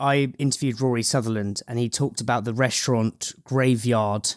I interviewed Rory Sutherland, and he talked about the restaurant graveyard,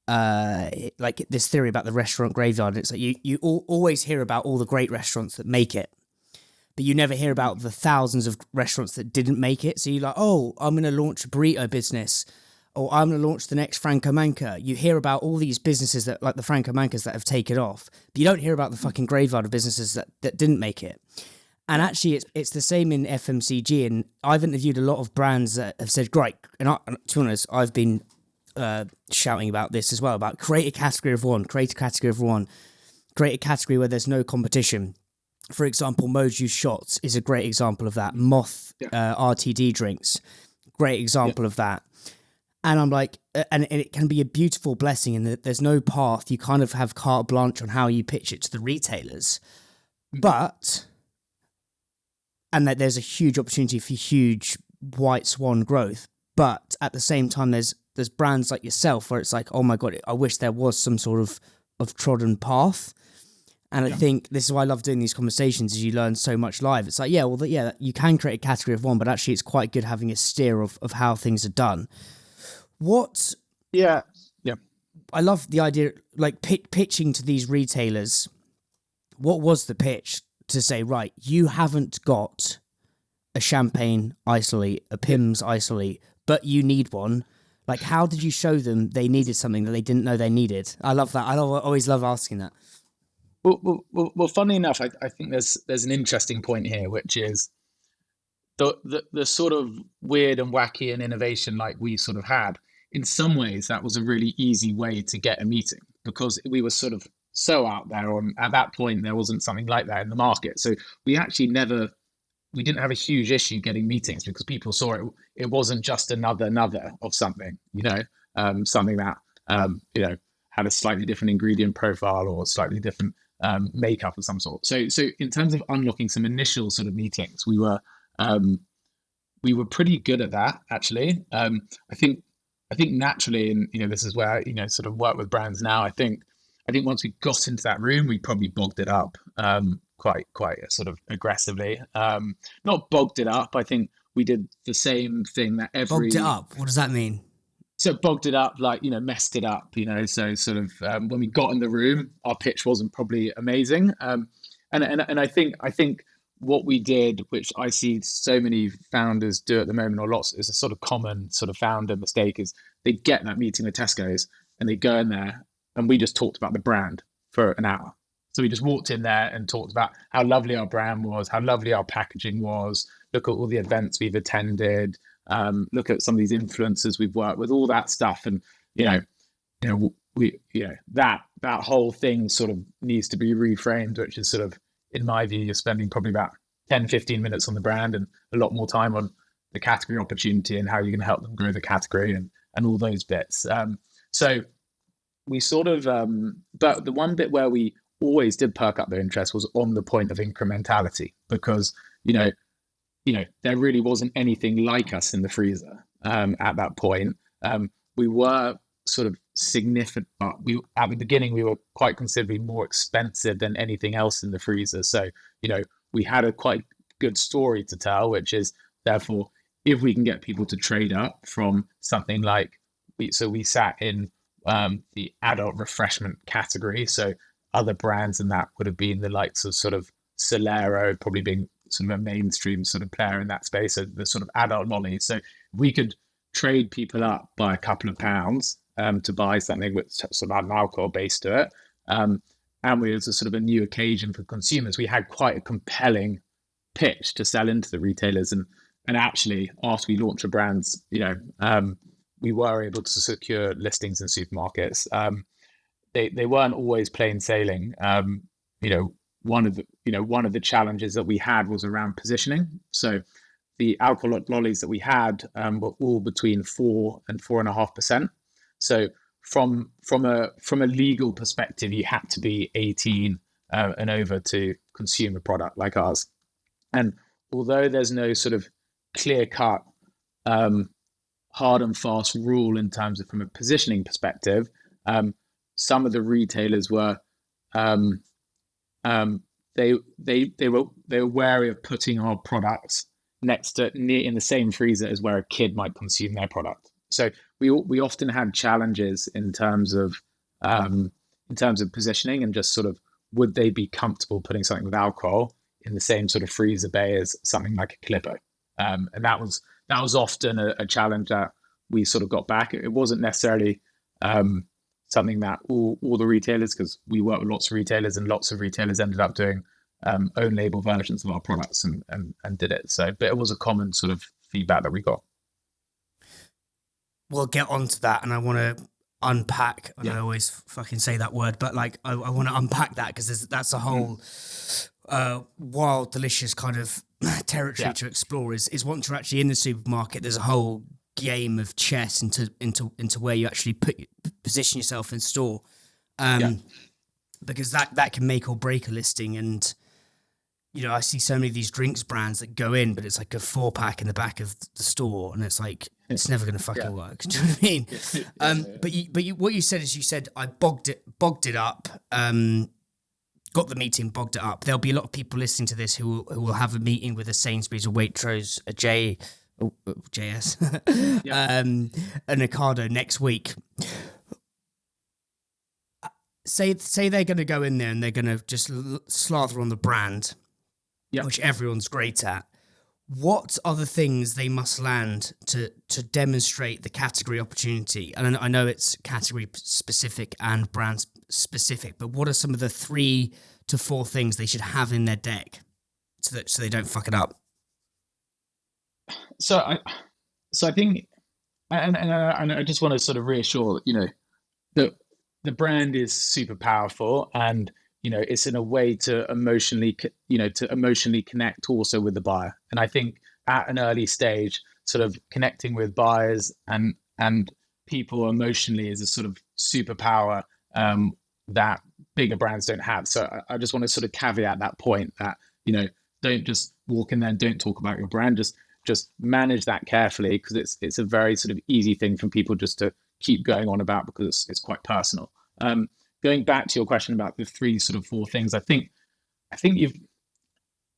like this theory about the restaurant graveyard. It's like you always hear about all the great restaurants that make it, but you never hear about the thousands of restaurants that didn't make it. So you're like, oh, I'm going to launch a burrito business, or I'm going to launch the next Franco Manca. You hear about all these businesses that, like the Franco Mancas, that have taken off, but you don't hear about the fucking graveyard of businesses that didn't make it. And actually, it's the same in FMCG. And I've interviewed a lot of brands that have said, great. And to be honest, I've been shouting about this as well, about create a category of one, create a category of one, create a category where there's no competition. For example, Moju Shots is a great example of that. Moth RTD drinks, great example of that. And I'm like, and it can be a beautiful blessing in that there's no path. You kind of have carte blanche on how you pitch it to the retailers. But, and that there's a huge opportunity for huge white swan growth. But at the same time, there's brands like yourself where it's like, oh my God, I wish there was some sort of trodden path. And I think this is why I love doing these conversations, is you learn so much live. It's like, you can create a category of one, but actually it's quite good having a steer of how things are done. Yeah. I love the idea, like pitching to these retailers. What was the pitch to say, right, you haven't got a champagne isolate, a PIMMS isolate, but you need one. Like, how did you show them they needed something that they didn't know they needed? I love that. I always love asking that. Well, funnily enough, I think there's an interesting point here, which is the sort of weird and wacky and innovation like we sort of had. In some ways, that was a really easy way to get a meeting, because we were sort of so out there. At that point, there wasn't something like that in the market. So we actually we didn't have a huge issue getting meetings, because people saw it wasn't just another of something, something that, had a slightly different ingredient profile or slightly different makeup of some sort. So in terms of unlocking some initial sort of meetings, we were pretty good at that, actually. I think naturally, and this is where I sort of work with brands now. I think once we got into that room, we probably bogged it up quite sort of aggressively. Not bogged it up. I think we did the same thing that bogged it up. What does that mean? So bogged it up, like, messed it up, so sort of when we got in the room, our pitch wasn't probably amazing. And I think what we did, which I see so many founders do at the moment, or lots, is a sort of common sort of founder mistake, is they get that meeting with Tesco's and they go in there and we just talked about the brand for an hour. So we just walked in there and talked about how lovely our brand was, how lovely our packaging was, look at all the events we've attended, look at some of these influencers we've worked with, all that stuff. And, that whole thing sort of needs to be reframed, which is sort of, in my view, you're spending probably about 10, 15 minutes on the brand and a lot more time on the category opportunity and how you're going to help them grow the category and all those bits. So we sort of, but the one bit where we always did perk up their interest was on the point of incrementality, because, there really wasn't anything like us in the freezer at that point. We were sort of significant. At the beginning, we were quite considerably more expensive than anything else in the freezer. So, we had a quite good story to tell, which is, therefore, if we can get people to trade up from something like, we sat in the adult refreshment category. So other brands in that would have been the likes of sort of Solero, probably being sort of a mainstream sort of player in that space, so the sort of adult lollies. So we could trade people up by a couple of pounds to buy something with sort of an alcohol base to it. And we, as a sort of a new occasion for consumers, we had quite a compelling pitch to sell into the retailers. And actually, after we launched the brands, we were able to secure listings in supermarkets. They weren't always plain sailing. One of the challenges that we had was around positioning. So the alcoholic lollies that we had were all between 4 and 4.5%. So from a legal perspective, you had to be 18 and over to consume a product like ours. And although there's no sort of clear-cut, hard and fast rule in terms of from a positioning perspective, some of the retailers were they were wary of putting our products near in the same freezer as where a kid might consume their product. So we often had challenges in terms of positioning and just sort of would they be comfortable putting something with alcohol in the same sort of freezer bay as something like a Calippo, and that was often a challenge that we sort of got back. It wasn't necessarily something that all the retailers, because we work with lots of retailers, and lots of retailers ended up doing own label versions of our products and did it. So, but it was a common sort of feedback that we got. We'll get onto that, and I want to unpack, and I always fucking say that word, but like I want to unpack that because that's a whole wild, delicious kind of territory to explore. Is once you're actually in the supermarket, there's a whole game of chess into where you actually position yourself in store, because that can make or break a listing. And you know, I see so many of these drinks brands that go in, but it's like a 4-pack in the back of the store, and it's like it's never going to fucking work. Do you know what I mean? But what you said is you said I bogged it up. Got the meeting, bogged it up. There'll be a lot of people listening to this who will have a meeting with a Sainsbury's, a Waitrose, a JS, an Ocado next week. Say they're going to go in there and they're going to just slather on the brand, which everyone's great at. What are the things they must land to demonstrate the category opportunity? And I know it's category specific and brand specific, but what are some of the 3 to 4 things they should have in their deck so they don't fuck it up? So I think, and I just want to sort of reassure, you know, that the brand is super powerful, and you know, it's in a way to emotionally connect also with the buyer. And I think at an early stage, sort of connecting with buyers and people emotionally is a sort of superpower that bigger brands don't have. So I just want to sort of caveat that point that, you know, don't just walk in there and don't talk about your brand. Just manage that carefully, because it's a very sort of easy thing for people just to keep going on about because it's quite personal. Going back to your question about the 3 sort of 4 things, I think you've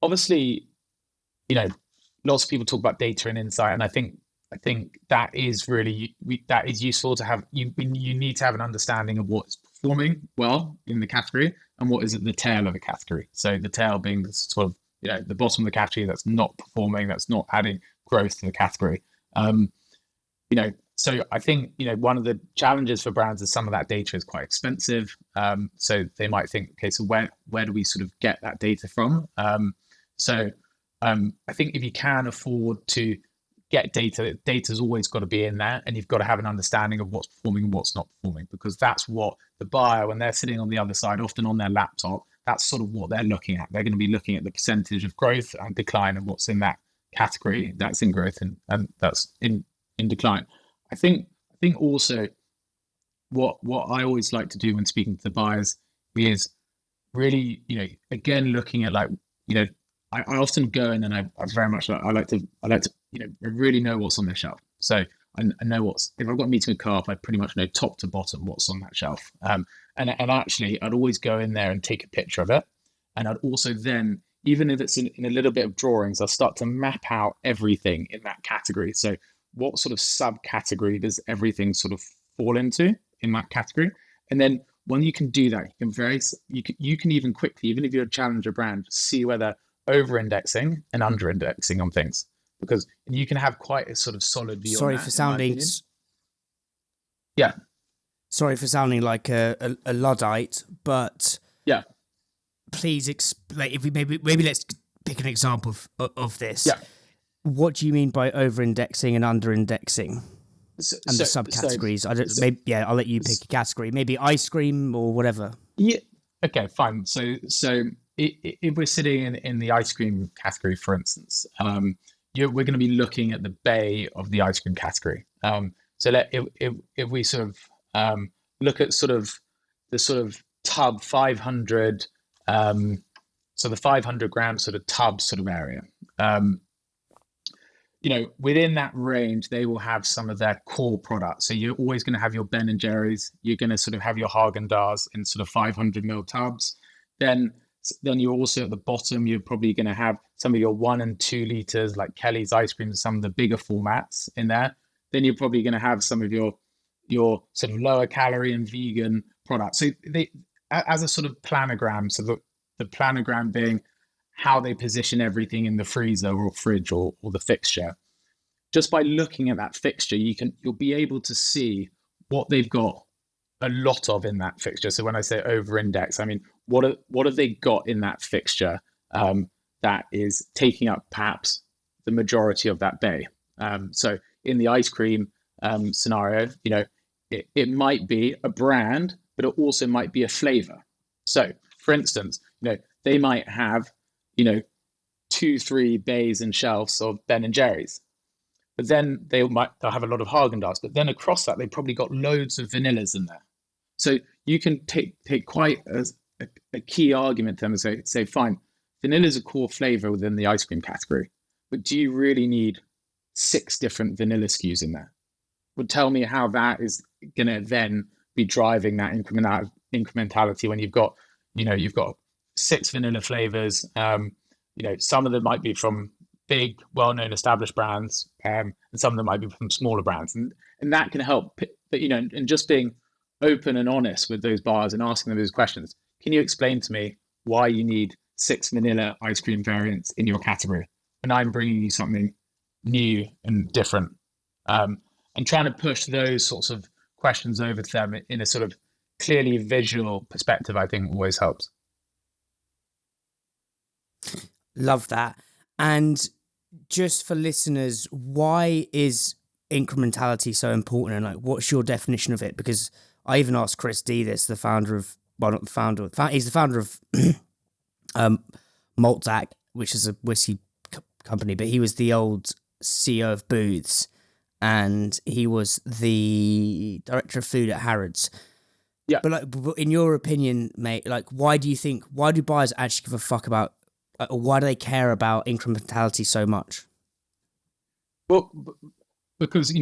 obviously, you know, lots of people talk about data and insight, and I think that is really that is useful to have. You need to have an understanding of what's performing well in the category and what is at the tail of the category. So the tail being the sort of, you know, the bottom of the category that's not performing, that's not adding growth to the category. You know, so I think, you know, one of the challenges for brands is some of that data is quite expensive. So they might think, okay, so where do we sort of get that data from? So I think if you can afford to get data's always got to be in there, and you've got to have an understanding of what's performing and what's not performing, because that's what the buyer, when they're sitting on the other side, often on their laptop, that's sort of what they're looking at. They're going to be looking at the percentage of growth and decline and what's in that category that's in growth and that's in decline. I think also what I always like to do when speaking to the buyers is really, you know, again, looking at, like, you know, I often go in and I very much I like to, you know, I really know what's on their shelf. So I know if I've got a meeting with Co-op, I pretty much know top to bottom what's on that shelf. And actually I'd always go in there and take a picture of it. And I'd also then, even if it's in a little bit of drawings, I'll start to map out everything in that category. So what sort of subcategory does everything sort of fall into in that category? And then when you can do that, you can even quickly, even if you're a challenger brand, see whether over-indexing and under-indexing on things, because you can have quite a sort of solid view. Sorry for sounding like a Luddite, but please explain. If we maybe let's pick an example of this. Yeah. What do you mean by over-indexing and under-indexing? And the subcategories? I'll let you pick a category. Maybe ice cream or whatever. Yeah. Okay, fine. So if we're sitting in the ice cream category, for instance, we're going to be looking at the bay of the ice cream category. So if we sort of look at sort of the sort of tub 500, so the 500 gram sort of tub sort of area. You know, within that range, they will have some of their core products. So you're always going to have your Ben & Jerry's. You're going to sort of have your Haagen-Dazs in sort of 500 ml tubs. Then Then you're also at the bottom, you're probably going to have some of your 1 and 2 liters, like Kelly's ice cream, some of the bigger formats in there. Then you're probably going to have some of your sort of lower calorie and vegan products. So they, as a sort of planogram, so the planogram being how they position everything in the freezer or fridge or the fixture. Just by looking at that fixture, you'll be able to see what they've got a lot of in that fixture. So when I say over index, I mean, what have they got in that fixture that is taking up perhaps the majority of that bay? So in the ice cream scenario, it might be a brand, but it also might be a flavor. So for instance, they might have, 2-3 bays and shelves of Ben and Jerry's, but then they'll have a lot of Haagen-Dazs, but then across that, they've probably got loads of vanillas in there. So you can take quite a key argument to them and say, fine, vanilla is a core flavor within the ice cream category, but do you really need 6 different vanilla SKUs in there? Would tell me how that is going to then be driving that incrementality when you've got 6 vanilla flavors. Some of them might be from big, well-known established brands, and some of them might be from smaller brands, and that can help. But and just being open and honest with those bars and asking them those questions. Can you explain to me why you need 6 vanilla ice cream variants in your category when I'm bringing you something new and different? And trying to push those sorts of questions over to them in a sort of clearly visual perspective, I think always helps. Love that. And just for listeners, why is incrementality so important, and like what's your definition of it? Because I even asked Chris D this, the founder of, well, not the founder, he's the founder of Maltzac, which is a whiskey company, but he was the old CEO of Booths, and he was the director of food at Harrods. Yeah. But in your opinion, mate, like why do buyers actually give a fuck about, or why do they care about incrementality so much? Well, because,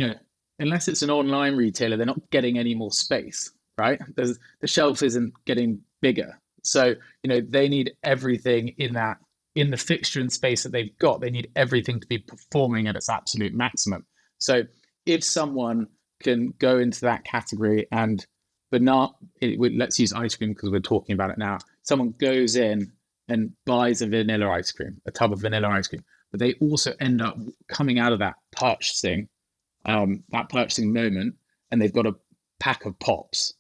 unless it's an online retailer, they're not getting any more space, right? The shelf isn't getting bigger. So, they need everything in the fixture and space that they've got. They need everything to be performing at its absolute maximum. So if someone can go into that category let's use ice cream because we're talking about it now. Someone goes in and buys a vanilla ice cream, a tub of vanilla ice cream, but they also end up coming out of that purchasing moment, and they've got a pack of pops.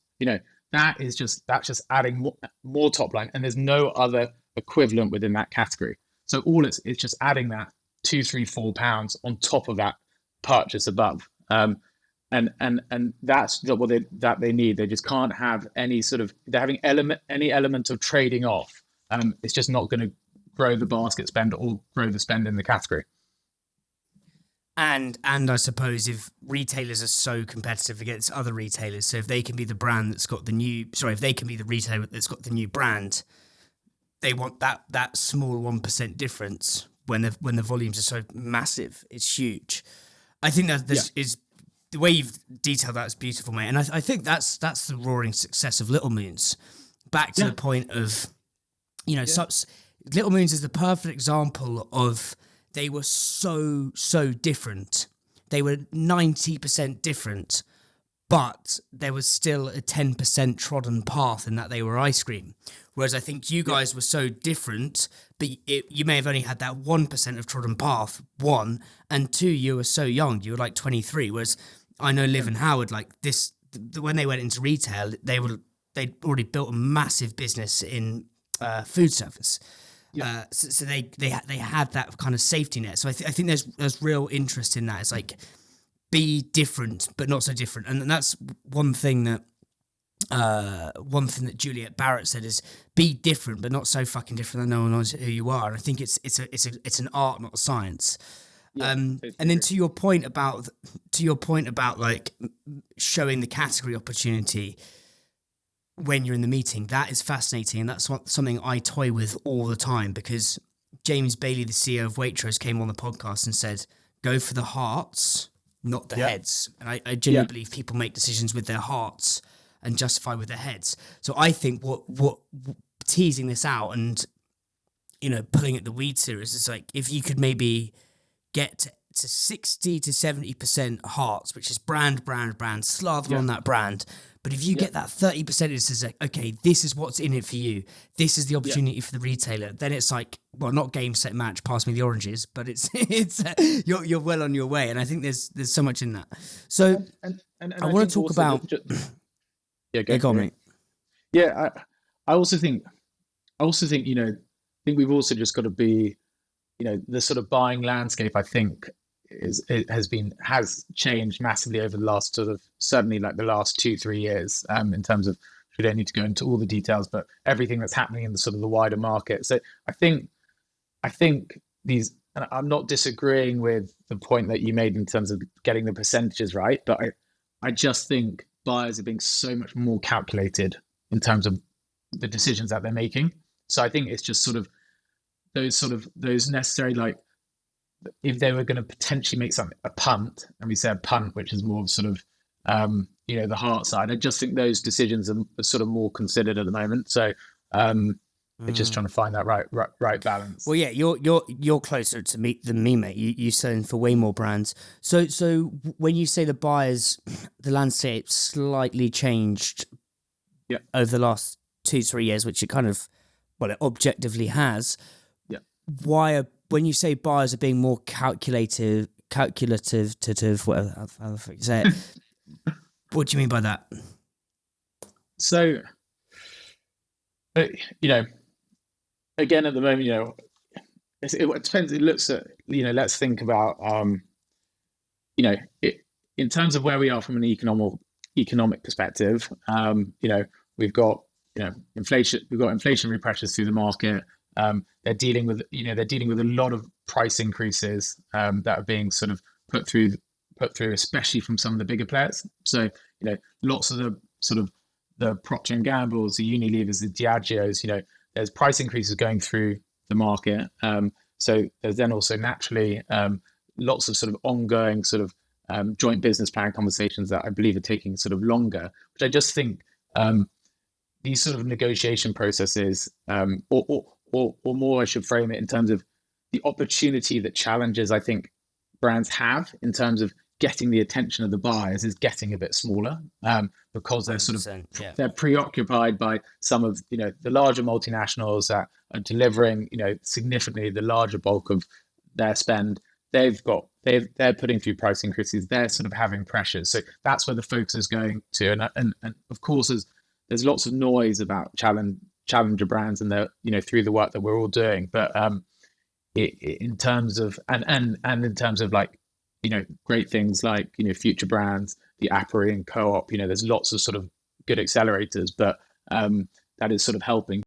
That's just adding more top line, and there's no other equivalent within that category. So it's just adding that 2, 3, 4 pounds on top of that purchase above. And that's what they need. They just can't have any sort of, they're having any element of trading off. It's just not going to grow the basket spend or grow the spend in the category. And I suppose if retailers are so competitive against other retailers, so if they can be the brand that's got if they can be the retailer that's got the new brand, they want that small 1% difference when the volumes are so massive. It's huge. I think that this is the way you've detailed that is beautiful, mate. And I think that's the roaring success of Little Moons. Back to the point of, Little Moons is the perfect example of they were so different. They were 90% different, but there was still a 10% trodden path in that they were ice cream. Whereas I think you guys were so different, but you may have only had that 1% of trodden path, 1, and 2, you were so young, you were like 23. Whereas I know Liv and Howard, like this, when they went into retail, they'd already built a massive business in food service. Yeah. So they had that kind of safety net. So I think there's real interest in that. It's like, be different, but not so different. And that's one thing that Juliet Barrett said is, be different, but not so fucking different that no one knows who you are. And I think it's an art, not a science. Yeah, and then to your point about like showing the category opportunity when you're in the meeting, that is fascinating, and that's something I toy with all the time, because James Bailey, the CEO of Waitrose, came on the podcast and said, go for the hearts, not the heads. And I genuinely believe people make decisions with their hearts and justify with their heads. So I think what teasing this out and pulling at the weed series, it's like if you could maybe get to 60 to 70% hearts, which is brand, slather on that brand. But if you get that 30%, it's like, okay, this is what's in it for you. This is the opportunity for the retailer. Then it's like, well, not game, set, match, pass me the oranges, but it's you're well on your way. And I think there's so much in that. So I want to talk about. Go on, mate. Yeah, I also think, I think we've also just got to be, the sort of buying landscape, I think, has changed massively over the last certainly like the last 2-3 years, in terms of, we don't need to go into all the details, but everything that's happening in the sort of the wider market. So I think these, and I'm not disagreeing with the point that you made in terms of getting the percentages right, but I just think buyers are being so much more calculated in terms of the decisions that they're making. So I think it's just those necessary, like, if they were going to potentially make something a punt, and we say a punt, which is more sort of the heart side, I just think those decisions are sort of more considered at the moment. So it's just trying to find that right balance. Well, yeah, you're closer to me than me, mate. You selling for way more brands. So when you say the landscape slightly changed over the last 2-3 years, which it kind of, it objectively has. Yeah. When you say buyers are being more calculative, whatever, how the fuck you say it, what do you mean by that? So, again, at the moment, it depends. It looks at, let's think about, in terms of where we are from an economic perspective. We've got, inflation. We've got inflationary pressures through the market. They're dealing with a lot of price increases that are being sort of put through, especially from some of the bigger players. So, lots of the sort of the Procter and Gamble's, the Unilevers, the Diageo's, there's price increases going through the market. So there's then also naturally lots of sort of ongoing sort of joint business plan conversations that I believe are taking sort of longer, which I just think these sort of negotiation processes, or more, I should frame it in terms of the opportunity that challenges I think brands have in terms of getting the attention of the buyers is getting a bit smaller, because they're sort of they're preoccupied by some of the larger multinationals that are delivering significantly the larger bulk of their spend. They're putting through price increases. They're sort of having pressures. So that's where the focus is going to. And of course, there's lots of noise about challenger brands and through the work that we're all doing. But in terms of and in terms of like great things like future brands, the Appery and Co-op, there's lots of sort of good accelerators, but that is sort of helping.